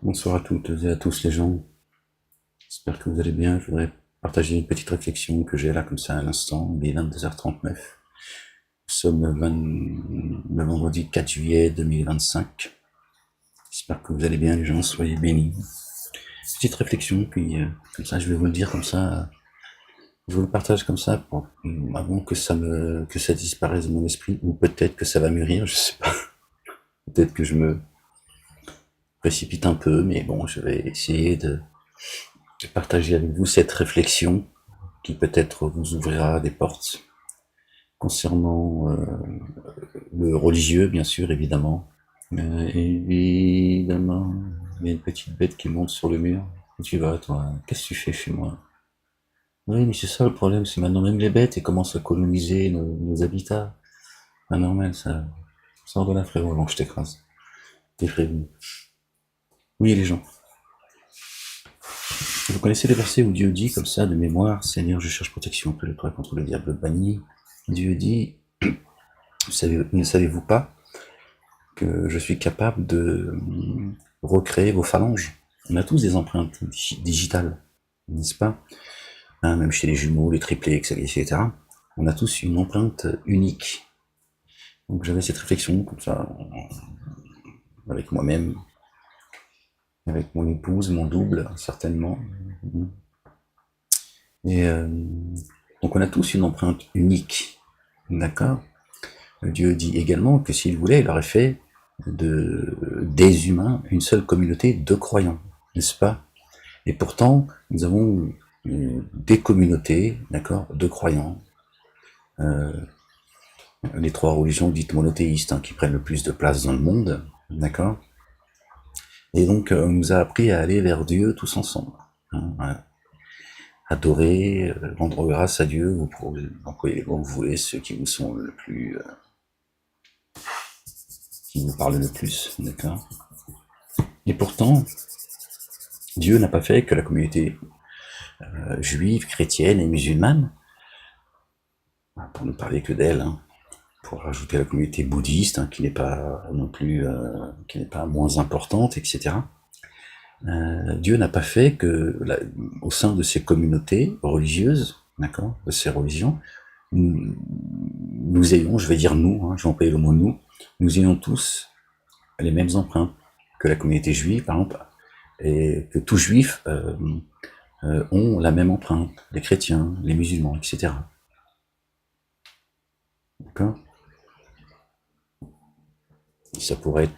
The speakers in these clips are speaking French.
Bonsoir à toutes et à tous les gens. J'espère que vous allez bien. Je voudrais partager une petite réflexion que j'ai là comme ça à l'instant. Il est 22h39. Nous sommes le vendredi 4 juillet 2025. J'espère que vous allez bien les gens. Soyez bénis. Petite réflexion, puis comme ça je vais vous le dire comme ça. Je vous le partage comme ça pour, avant que ça disparaisse de mon esprit, ou peut-être que ça va mûrir, je sais pas. Peut-être que je me précipite un peu, mais bon, je vais essayer de partager avec vous cette réflexion qui peut-être vous ouvrira des portes concernant le religieux, bien sûr, évidemment. Évidemment, il y a une petite bête qui monte sur le mur. Où tu vas, toi? Qu'est-ce que tu fais chez moi? Oui, mais c'est ça le problème, c'est maintenant même les bêtes, elles commencent à coloniser nos habitats. Pas normal, ça. Sors de là, frérot, avant que je t'écrase. T'es prévenu. Oui, les gens. Vous connaissez les versets où Dieu dit, comme ça, de mémoire, Seigneur, je cherche protection auprès de toi contre le diable banni. Dieu dit, ne savez-vous pas que je suis capable de recréer vos phalanges? On a tous des empreintes digitales, n'est-ce pas? Hein, même chez les jumeaux, les triplés, etc. On a tous une empreinte unique. Donc j'avais cette réflexion, comme ça, avec moi-même, avec mon épouse, mon double, certainement. Et donc on a tous une empreinte unique, d'accord? Dieu dit également que s'il voulait, il aurait fait des humains une seule communauté de croyants, n'est-ce pas? Et pourtant, nous avons des communautés, d'accord, de croyants, les trois religions dites monothéistes, hein, qui prennent le plus de place dans le monde, d'accord? Et donc, on nous a appris à aller vers Dieu tous ensemble, hein, à adorer, rendre grâce à Dieu, vous pouvez employer les mots que vous voulez, ceux qui vous sont le plus, qui vous parlent le plus, d'accord? Et pourtant, Dieu n'a pas fait que la communauté juive, chrétienne et musulmane, pour ne parler que d'elle, hein, pour rajouter la communauté bouddhiste, hein, qui n'est pas non plus, qui n'est pas moins importante, etc. Dieu n'a pas fait que, au sein de ces communautés religieuses, d'accord, de ces religions, nous ayons, je vais dire nous, hein, je vais employer le mot nous ayons tous les mêmes empreintes que la communauté juive, par exemple, et que tous juifs ont la même empreinte, les chrétiens, les musulmans, etc. D'accord? Ça pourrait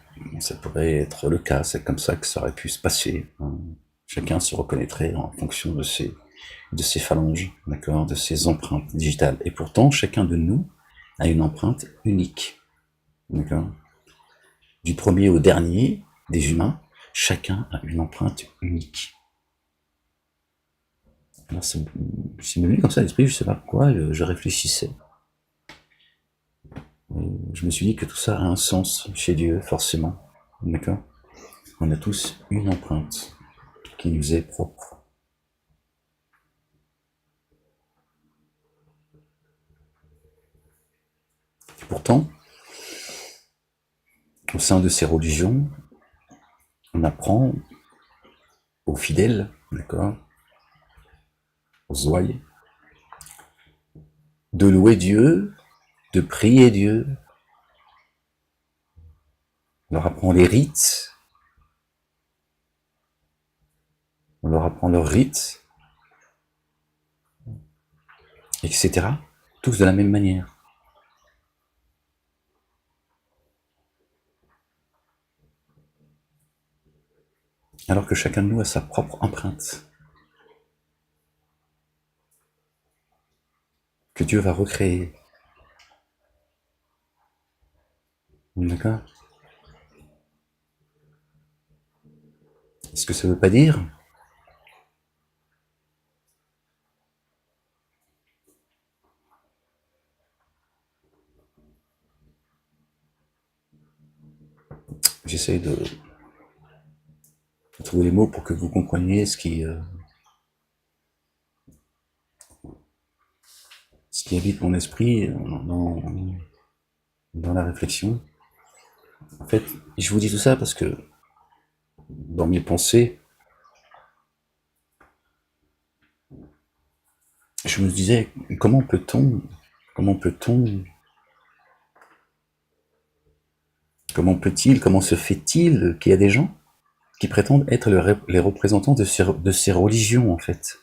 être le cas, c'est comme ça que ça aurait pu se passer, hein. Chacun se reconnaîtrait en fonction de ses phalanges, d'accord, de ses empreintes digitales. Et pourtant, chacun de nous a une empreinte unique, d'accord. Du premier au dernier des humains, chacun a une empreinte unique. Alors, c'est venu comme ça à l'esprit, je sais pas pourquoi, je réfléchissais. Je me suis dit que tout ça a un sens chez Dieu, forcément. D'accord? On a tous une empreinte qui nous est propre. Et pourtant, au sein de ces religions, on apprend aux fidèles, d'accord, aux ouailles, de louer Dieu, de prier Dieu. On leur apprend les rites, on leur apprend leurs rites, etc. Tous de la même manière. Alors que chacun de nous a sa propre empreinte, que Dieu va recréer. D'accord? Est-ce que ça veut pas dire j'essaye de trouver les mots pour que vous compreniez ce qui habite mon esprit dans la réflexion. En fait, je vous dis tout ça parce que dans mes pensées, je me disais, comment peut-on, comment se fait-il qu'il y a des gens qui prétendent être les représentants de ces religions, en fait.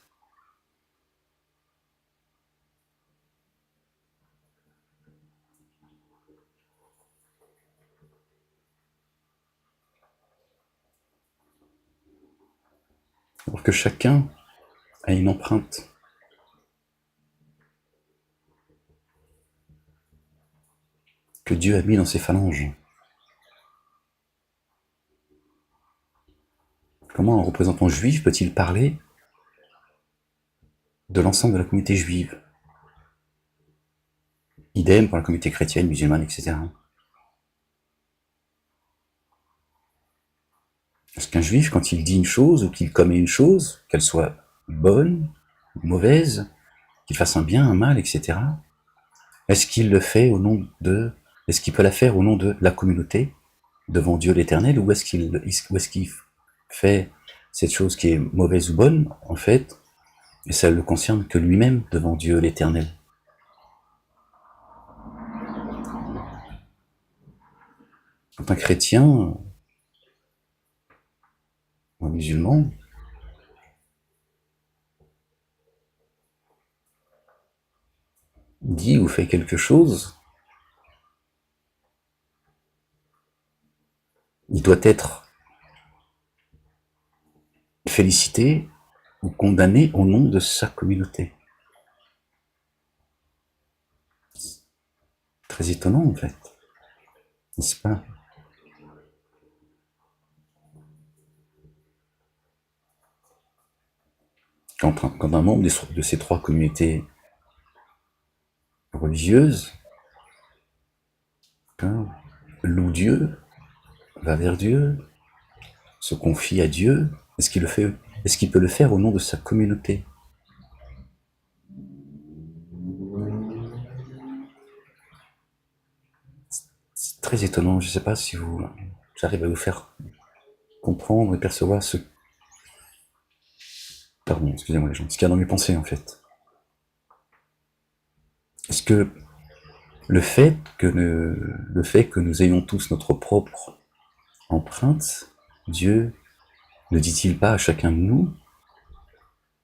Alors que chacun a une empreinte que Dieu a mis dans ses phalanges. Comment un représentant juif peut-il parler de l'ensemble de la communauté juive? Idem pour la communauté chrétienne, musulmane, etc. Parce qu'un juif, quand il dit une chose ou qu'il commet une chose, qu'elle soit bonne, mauvaise, qu'il fasse un bien, un mal, etc., est-ce qu'il le fait au nom de... Est-ce qu'il peut la faire au nom de la communauté, devant Dieu l'Éternel, ou est-ce qu'il fait cette chose qui est mauvaise ou bonne, en fait, et ça ne le concerne que lui-même devant Dieu l'Éternel? Quand un chrétien, ou un musulman, dit ou fait quelque chose, il doit être félicité ou condamné au nom de sa communauté. Très étonnant, en fait, n'est-ce pas? Quand un membre de ces trois communautés religieuses, hein, loue Dieu, va vers Dieu, se confie à Dieu, est-ce qu'il peut le faire au nom de sa communauté? C'est très étonnant, je ne sais pas si j'arrive à vous faire comprendre et percevoir pardon, excusez-moi les gens, ce qu'il y a dans mes pensées, en fait. Est-ce que le fait que nous ayons tous notre propre empreinte, Dieu ne dit-il pas à chacun de nous,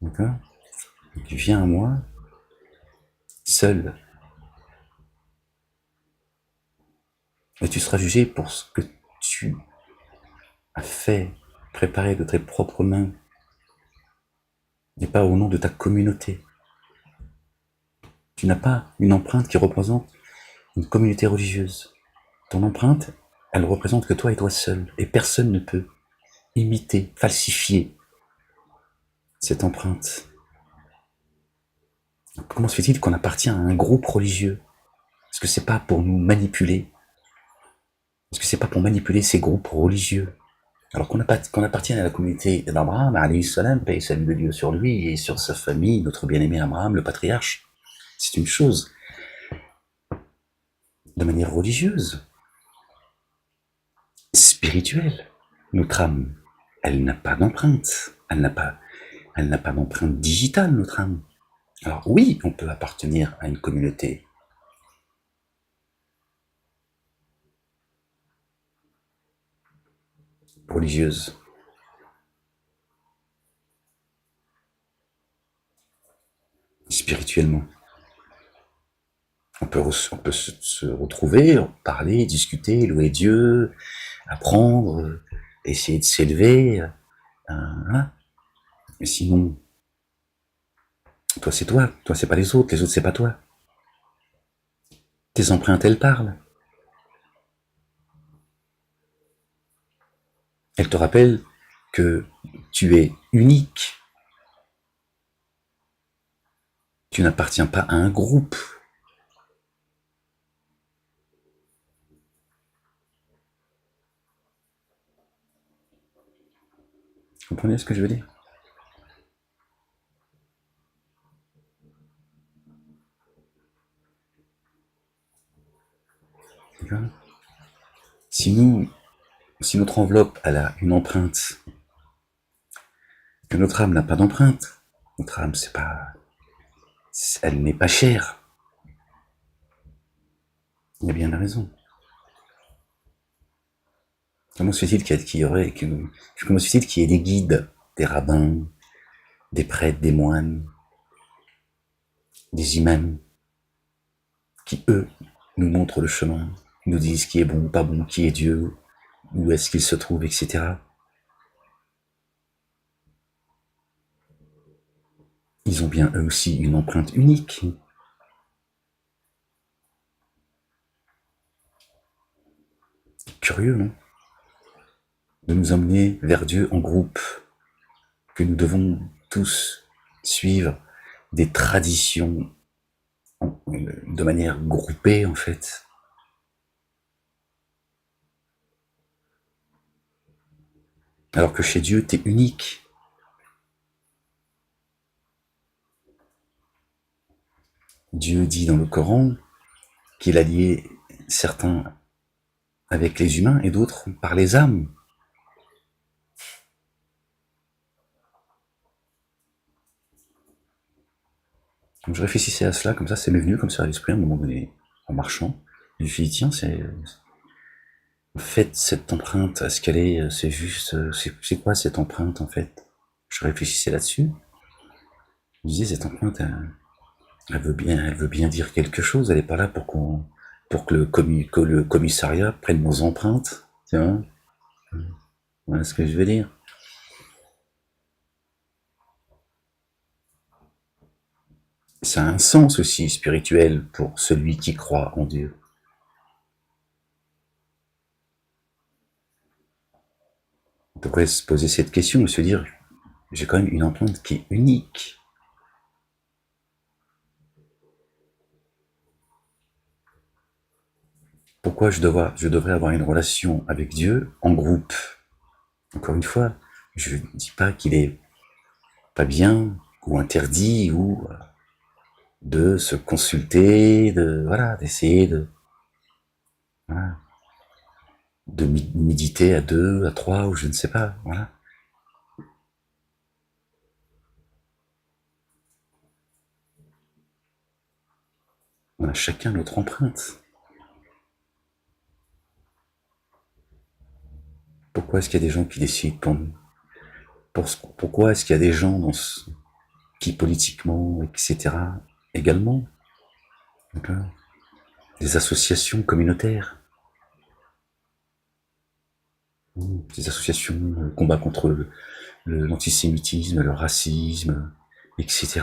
d'accord, viens à moi, seul, et tu seras jugé pour ce que tu as fait, préparé de tes propres mains, et pas au nom de ta communauté. Tu n'as pas une empreinte qui représente une communauté religieuse. Ton empreinte, elle représente que toi et toi seul, et personne ne peut imiter, falsifier cette empreinte. Comment se fait-il qu'on appartient à un groupe religieux? Est-ce que c'est pas pour nous manipuler? Est-ce que c'est pas pour manipuler ces groupes religieux? Alors qu'on appartient à la communauté d'Abraham, alayhi salam, paix et salut de Dieu sur lui et sur sa famille, notre bien-aimé Abraham, le patriarche, c'est une chose. De manière religieuse, spirituelle, notre âme, elle n'a pas d'empreinte. Elle n'a pas d'empreinte digitale, notre âme. Alors oui, on peut appartenir à une communauté religieuse. Spirituellement. On peut se retrouver, parler, discuter, louer Dieu, apprendre, essayer de s'élever. Hein. Mais sinon, toi c'est pas les autres c'est pas toi. Tes empreintes, elles parlent. Elles te rappellent que tu es unique. Tu n'appartiens pas à un groupe. Vous comprenez ce que je veux dire? Si nous, Si notre enveloppe elle a une empreinte, que notre âme n'a pas d'empreinte, notre âme c'est pas, elle n'est pas chère. Il y a bien raison. Comment se fait-il comment se fait-il qu'il y ait des guides, des rabbins, des prêtres, des moines, des imams, qui eux nous montrent le chemin, nous disent qui est bon ou pas bon, qui est Dieu, où est-ce qu'il se trouve, etc. Ils ont bien eux aussi une empreinte unique. Curieux, non? De nous emmener vers Dieu en groupe, que nous devons tous suivre des traditions de manière groupée en fait. Alors que chez Dieu, t'es unique. Dieu dit dans le Coran qu'il a lié certains avec les humains et d'autres par les âmes. Donc je réfléchissais à cela, comme ça, c'est m'est venu comme ça à l'esprit à un moment donné, en marchant. Et je me suis dit, tiens, c'est en fait cette empreinte, est-ce qu'elle est, c'est juste, c'est quoi cette empreinte en fait? Je réfléchissais là-dessus. Je me disais, cette empreinte, elle veut bien dire quelque chose. Elle est pas là pour que le commissariat prenne nos empreintes. Tu vois? Voilà ce que je veux dire. Ça a un sens aussi spirituel pour celui qui croit en Dieu. On devrait se poser cette question et se dire, j'ai quand même une empreinte qui est unique. Pourquoi je devrais avoir une relation avec Dieu en groupe? Encore une fois, je ne dis pas qu'il est pas bien ou interdit ou de se consulter, de voilà, d'essayer de voilà, de méditer à deux, à trois ou je ne sais pas, voilà. On a chacun notre empreinte. Pourquoi est-ce qu'il y a des gens qui décident pour nous? Pourquoi est-ce qu'il y a des gens qui politiquement, etc., également, des associations communautaires, des associations combat contre l'antisémitisme, le racisme, etc.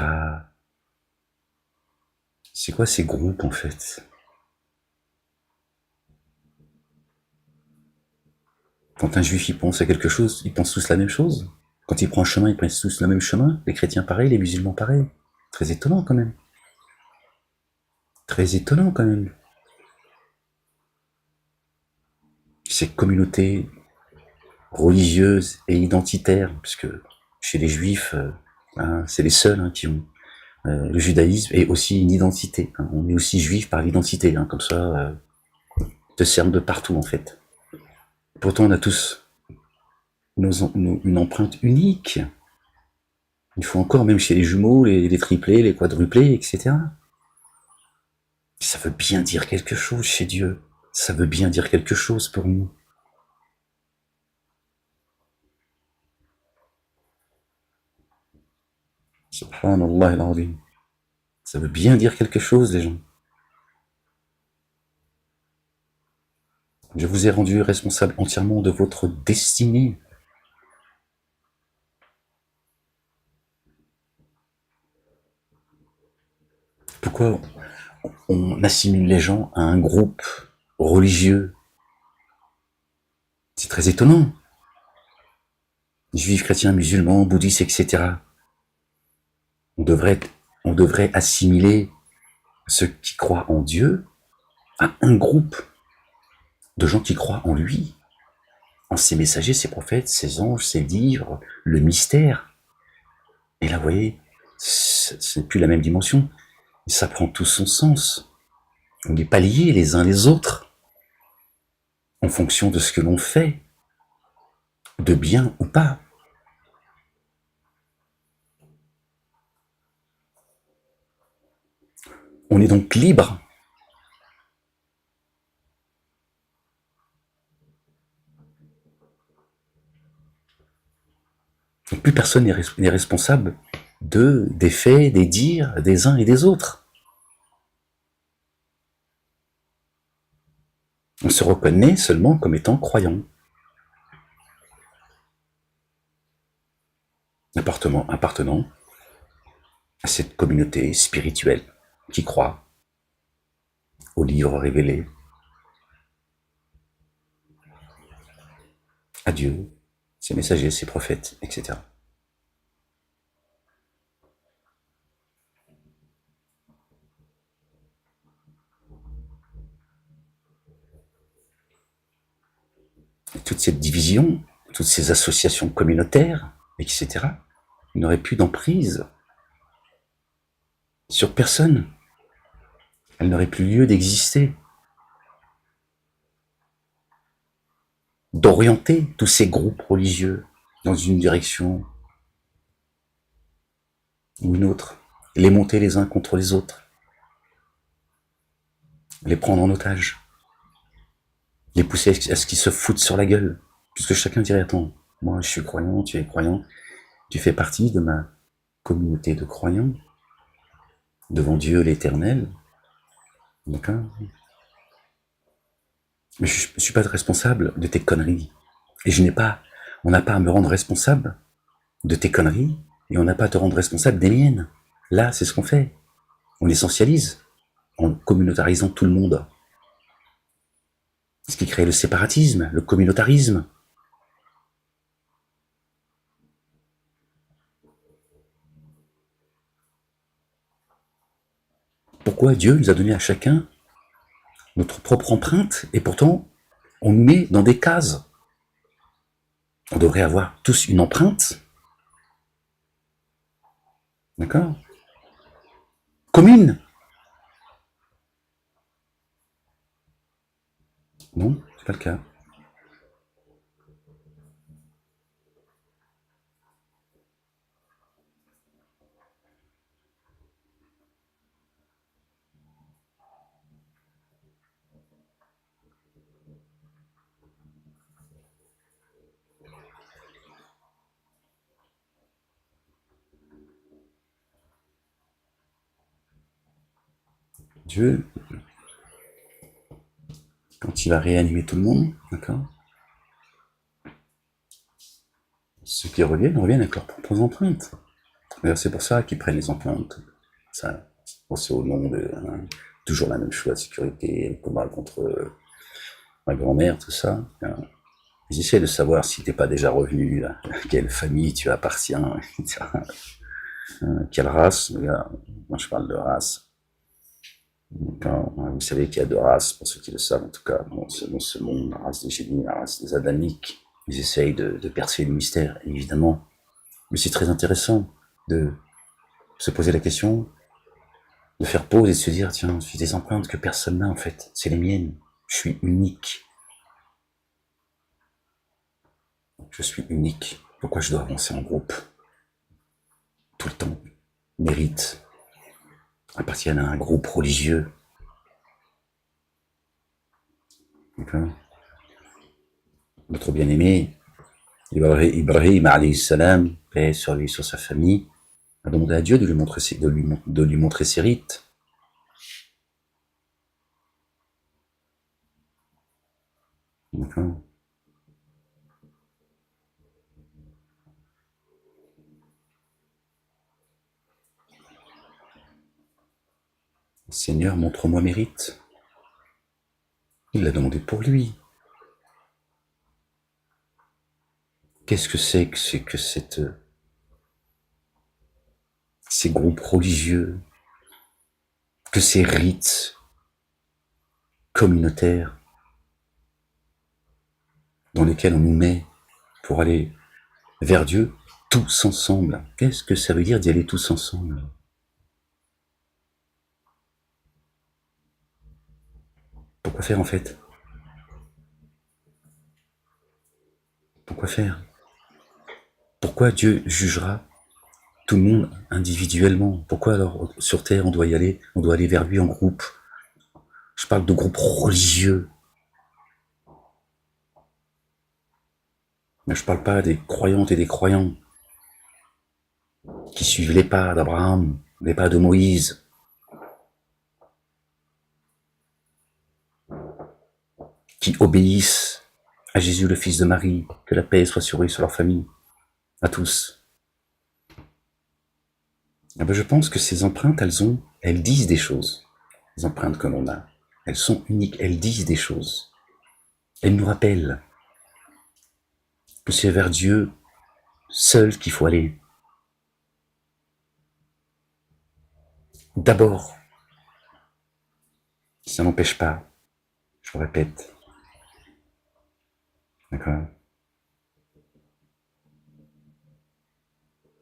C'est quoi ces groupes en fait? Quand un juif il pense à quelque chose, ils pensent tous la même chose. Quand il prend un chemin, ils pensent tous le même chemin. Les chrétiens pareil, les musulmans pareil. Très étonnant quand même. Très étonnant quand même. Ces communautés religieuses et identitaires, puisque chez les juifs, c'est les seuls qui ont le judaïsme et aussi une identité. On est aussi juif par l'identité, comme ça, te cerne de partout en fait. Pourtant, on a tous une empreinte unique. Il faut encore, même chez les jumeaux, les triplés, les quadruplés, etc. Ça veut bien dire quelque chose chez Dieu. Ça veut bien dire quelque chose pour nous. Subhanallah al-azim. Ça veut bien dire quelque chose, les gens. Je vous ai rendu responsable entièrement de votre destinée. Pourquoi on assimile les gens à un groupe religieux? C'est très étonnant. Juifs, chrétiens, musulmans, bouddhistes, etc. On devrait assimiler ceux qui croient en Dieu à un groupe de gens qui croient en lui, en ses messagers, ses prophètes, ses anges, ses livres, le mystère. Et là, vous voyez, c'est plus la même dimension. Ça prend tout son sens. On n'est pas liés les uns les autres en fonction de ce que l'on fait. de bien ou pas. On est donc libre. Plus personne n'est responsable des faits, des dires des uns et des autres. On se reconnaît seulement comme étant croyant. Appartenant à cette communauté spirituelle qui croit aux livres révélés, à Dieu, ses messagers, ses prophètes, etc. Et toute cette division, toutes ces associations communautaires, etc., n'auraient plus d'emprise sur personne. Elles n'auraient plus lieu d'exister. D'orienter tous ces groupes religieux dans une direction ou une autre, les monter les uns contre les autres, les prendre en otage, les pousser à ce qu'ils se foutent sur la gueule, puisque chacun dirait, attends, moi je suis croyant, tu es croyant, tu fais partie de ma communauté de croyants, devant Dieu l'Éternel, d'accord? Mais je ne suis pas responsable de tes conneries, et on n'a pas à me rendre responsable de tes conneries, et on n'a pas à te rendre responsable des miennes. Là, c'est ce qu'on fait. On essentialise, en communautarisant tout le monde. Ce qui crée le séparatisme, le communautarisme. Pourquoi Dieu nous a donné à chacun notre propre empreinte, et pourtant, on nous met dans des cases. On devrait avoir tous une empreinte, d'accord, commune. Non, c'est pas le cas. Dieu, quand il va réanimer tout le monde, d'accord, ceux qui reviennent avec leurs propres empreintes. D'ailleurs, c'est pour ça qu'ils prennent les empreintes. Ça, c'est au nom de toujours la même chose, la sécurité, le combat contre ma grand-mère, tout ça. Ils essaient de savoir si t'es pas déjà revenu, à quelle famille tu appartiens, etc. Quelle race. Moi, je parle de race. Vous savez qu'il y a deux races, pour ceux qui le savent en tout cas, dans ce monde, la race des génies, la race des adamiques. Ils essayent de percer le mystère, évidemment. Mais c'est très intéressant de se poser la question, de faire pause et de se dire, tiens, j'ai des empreintes que personne n'a en fait, c'est les miennes, je suis unique. Je suis unique, pourquoi je dois avancer en groupe tout le temps? Mérite, appartiennent à un groupe religieux. D'accord. Notre bien-aimé, Ibrahim alayhi salam, paix sur lui, sur sa famille, a demandé à Dieu de lui montrer ses rites. D'accord. Seigneur, montre-moi mes rites. Il l'a demandé pour lui. Qu'est-ce que c'est que ces groupes religieux, que ces rites communautaires dans lesquels on nous met pour aller vers Dieu tous ensemble? Qu'est-ce que ça veut dire d'y aller tous ensemble? Pourquoi faire en fait? Pourquoi faire? pourquoi Dieu jugera tout le monde individuellement? Pourquoi alors sur Terre on doit y aller, on doit aller vers lui en groupe? Je parle de groupes religieux. Mais je parle pas des croyantes et des croyants qui suivent les pas d'Abraham, les pas de Moïse. Qui obéissent à Jésus le Fils de Marie, que la paix soit sur eux, sur leur famille, à tous. Eh ben, je pense que ces empreintes, elles disent des choses. Les empreintes que l'on a, elles sont uniques, elles disent des choses. Elles nous rappellent que c'est vers Dieu seul qu'il faut aller. D'abord, ça n'empêche pas, je vous répète, d'accord,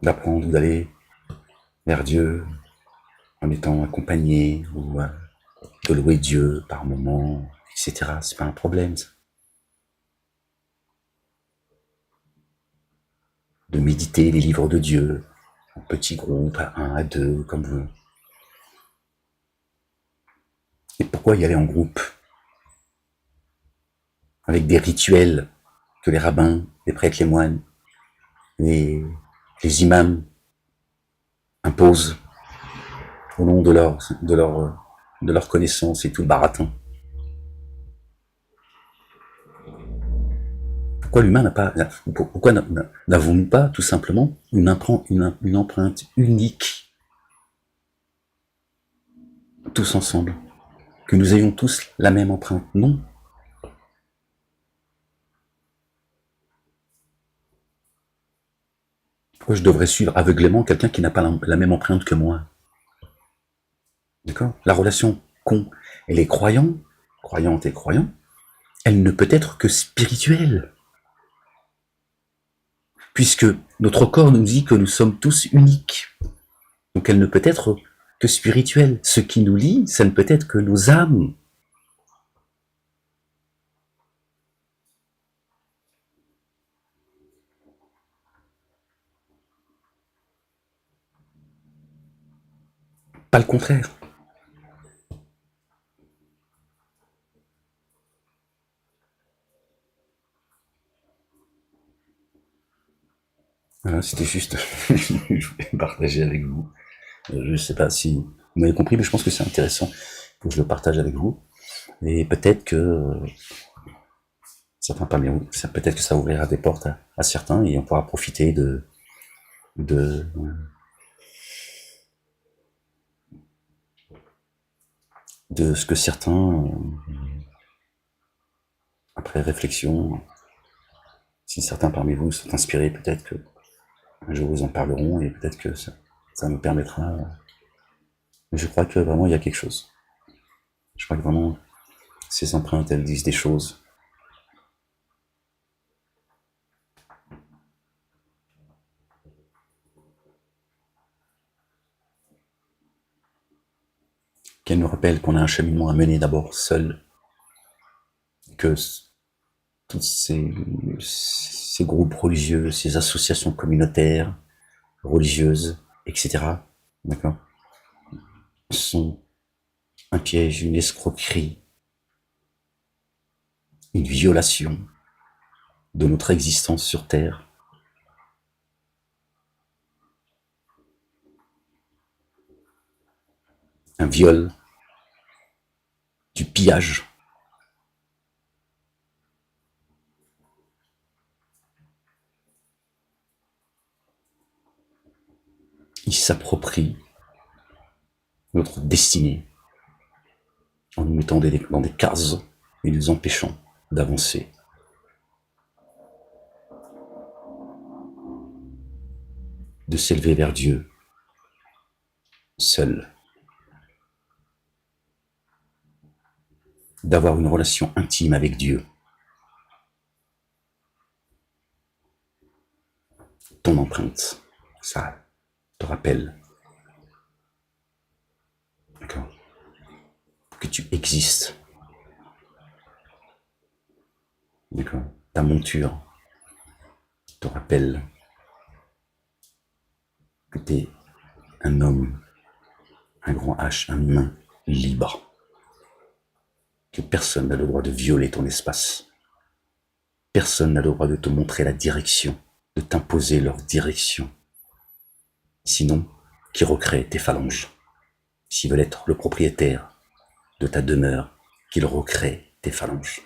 d'apprendre ou d'aller vers Dieu en étant accompagné ou de louer Dieu par moments, etc. C'est pas un problème, ça. De méditer les livres de Dieu, en petits groupes, à 1, à 2, comme vous. Et pourquoi y aller en groupe? Avec des rituels que les rabbins, les prêtres, les moines, les imams imposent au nom de leur connaissance et tout le baratin. Pourquoi l'humain n'a pas, pourquoi n'avons-nous pas tout simplement une empreinte unique, tous ensemble, que nous ayons tous la même empreinte? Non. Pourquoi je devrais suivre aveuglément quelqu'un qui n'a pas la même empreinte que moi? D'accord? La relation qu'ont les croyants, croyantes et croyants, elle ne peut être que spirituelle. Puisque notre corps nous dit que nous sommes tous uniques. Donc elle ne peut être que spirituelle. Ce qui nous lie, ça ne peut être que nos âmes. Pas le contraire. Voilà, c'était juste, je voulais partager avec vous. Je ne sais pas si vous m'avez compris, mais je pense que c'est intéressant que je le partage avec vous. Et peut-être que certains parmi vous, peut-être que ça ouvrira des portes à certains et on pourra profiter de, de ce que certains, après réflexion, si certains parmi vous sont inspirés, peut-être que un jour vous en parleront et peut-être que ça me permettra. Mais je crois que vraiment il y a quelque chose. Je crois que vraiment ces empreintes, elles disent des choses. Qu'elles nous rappellent qu'on a un cheminement à mener d'abord seul, que tous ces groupes religieux, ces associations communautaires, religieuses, etc., d'accord, sont un piège, une escroquerie, une violation de notre existence sur Terre. Un viol, du pillage. Ils s'approprient notre destinée en nous mettant dans des cases et nous empêchant d'avancer. De s'élever vers Dieu, seul. D'avoir une relation intime avec Dieu. Ton empreinte, ça te rappelle, d'accord, que tu existes. D'accord. Ta monture te rappelle t'es un homme, un grand H, un humain libre, que personne n'a le droit de violer ton espace. Personne n'a le droit de te montrer la direction, de t'imposer leur direction. Sinon, qui recrée tes phalanges. S'ils veulent être le propriétaire de ta demeure, qu'ils recréent tes phalanges.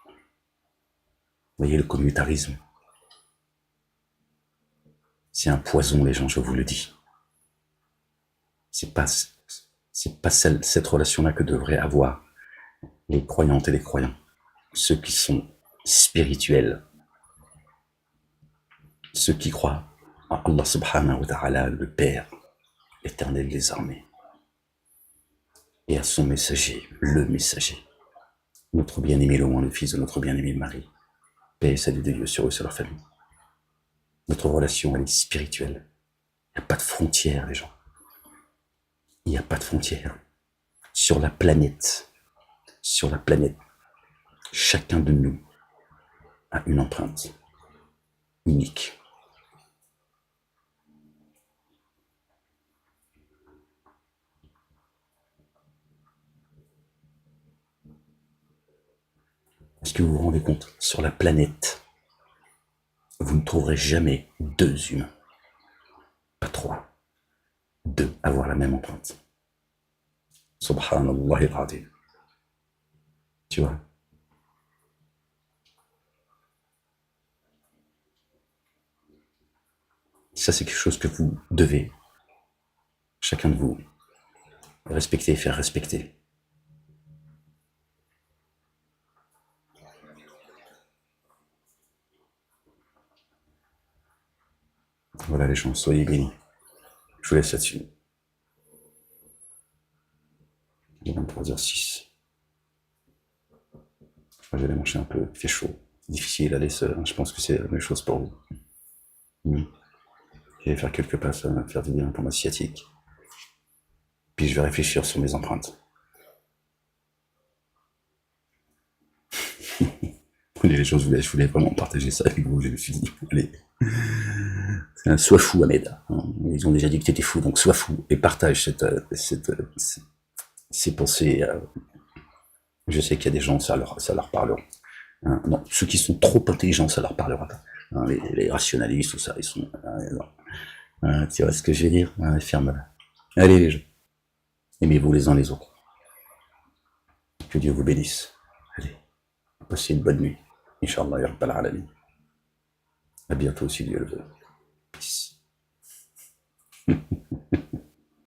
Vous voyez le communautarisme? C'est un poison, les gens, je vous le dis. C'est pas cette relation-là que devraient avoir les croyantes et les croyants. Ceux qui sont spirituels. Ceux qui croient à Allah subhanahu wa ta'ala, le Père, éternel des armées. Et à son messager, le messager. Notre bien-aimé loin, le fils de notre bien-aimé Marie. Paix et salut de Dieu sur eux, sur leur famille. Notre relation, elle est spirituelle. Il n'y a pas de frontières, les gens. Il n'y a pas de frontières. Sur la planète, chacun de nous a une empreinte unique. Est-ce que vous vous rendez compte? Sur la planète, vous ne trouverez jamais deux humains, pas trois, deux avoir la même empreinte. Subhanallah al-Azim. Tu vois? Ça, c'est quelque chose que vous devez, chacun de vous, respecter et faire respecter. Voilà les gens, soyez bénis. Je vous laisse là-dessus. Il est 23h06. Je vais aller manger un peu, il fait chaud. Difficile à aller seul, je pense que c'est la même chose pour vous. Je vais faire quelques pas, ça va faire du bien pour ma sciatique. Puis je vais réfléchir sur mes empreintes. Les choses, je voulais vraiment partager ça avec vous. Je me suis dit, allez, sois fou, Ahmed. Ils ont déjà dit que tu étais fou, donc sois fou et partage ces pensées. Je sais qu'il y a des gens, ça leur parlera. Non, ceux qui sont trop intelligents, ça leur parlera pas. Les rationalistes, tout ça, ils sont. Tu vois ce que je veux dire? Ferme-la. Allez, les gens. Aimez-vous les uns les autres. Que Dieu vous bénisse. Allez, passez une bonne nuit. Inch'Allah, ya Rabbal Alamin. À bientôt si Dieu le veut. Peace.